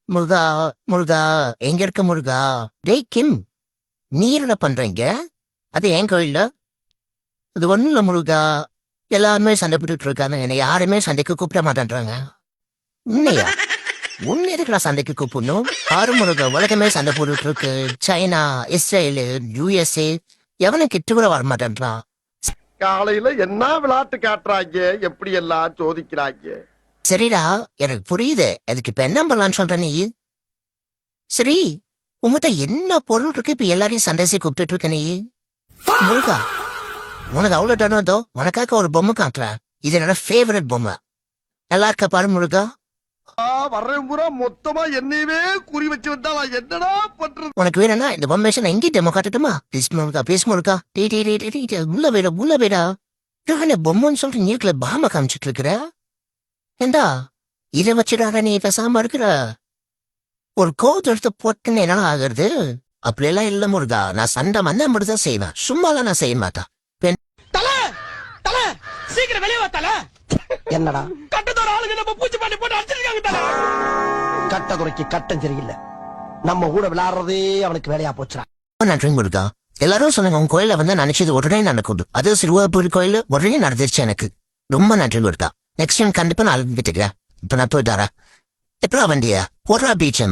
முருகா முருகா எங்க இருக்க முருகா? டேய் கிம், நீ என்ன பண்றீங்க? அது என் கோயில்ல. அது ஒண்ணும் இல்ல முருகா. எல்லாருமே சண்டை போட்டுட்டு இருக்காங்க, என்னை யாருமே சண்டைக்கு கூப்பிட மாட்டேன்றாங்க. உன்னையா? உன்னை எதுக்குடா சண்டைக்கு கூப்பிடணும்? ஆறு முருகா, உலகமே சண்டை போட்டுட்டு இருக்கு. சைனா, இஸ்ரேலு, யுஎஸ்ஏ, எவனும் கிட்ட கூட வர மாட்டேன்றான். காலையில என்ன விளையாட்டு காட்டுறாங்க, எப்படி எல்லாம் சோதிக்கிறாங்க. சரிடா, எனக்கு புரியுது. அதுக்கு இப்ப என்ன பண்ணலான்னு சொல்ற நீ? சரி, உங்ககிட்ட என்ன பொருள் இருக்கு இப்ப எல்லாரையும் சண்டைசி கூப்பிட்டு இருக்க நீ? முருகா, உனக்கு அவ்வளவு தானோ? உனக்காக ஒரு பொம்மை காட்டுறேன். இது என்னோட ஃபேவரட் பொம்மை. நல்லா இருக்க பாரு முருகா. வர்றேன் பூரா மொத்தமா என்னையவே குறி வச்சு வந்தா நான் என்னடா பண்றது? உனக்கு வேணும்னா இந்த பொம்மை நான் எங்கே டெமோ காட்டட்டுமா? ப்ளீஸ் முருகா, ப்ளீஸ் முருகா. உள்ள வேடா, உள்ள வேடா. பொம்மைன்னு சொல்லிட்டு நீர்க்குல பாம காமிச்சிட்டு இருக்கிற. ஏண்டா, இதை வச்சுடாத நீ பேசாம இருக்கிற? ஒரு கோட் எடுத்து போட்டுன்னு என்ன ஆகுறது? அப்படியெல்லாம் இல்ல முருகா, நான் சண்டை மண்ணா மட்டும்தான் செய்வேன், சும்மாலாம் நான் செய்ய மாட்டேன். சீக்கிரம் வெளியே வாத்தால. என்னடா கட்டத்தோட ஆளுங்க நம்ம பூச்சி பண்ணி போட்டு அடிச்சிருக்காங்க தல. கட்டதுறைக்கு கட்டம் சரியில்லை. நம்ம கூட விளையாடுறதே அவனுக்கு வேலையா போச்சுடா. நன்றி முருகா. எல்லாரும் சொன்னாங்க உங்க கோயில வந்து நினைச்சது உடனே நடக்குது. அது சிறுவாபுரி கோயில உடனே நடந்துருச்சு எனக்கு. ரொம்ப நன்றி முருகா. நெக்ஸ்ட் டைம் கண்டிப்பா நான் அழுதுட்டுக்கிறேன். இப்ப நான் போயிட்டு வரேன். எப்படா வண்டியா போடுறா பீச்.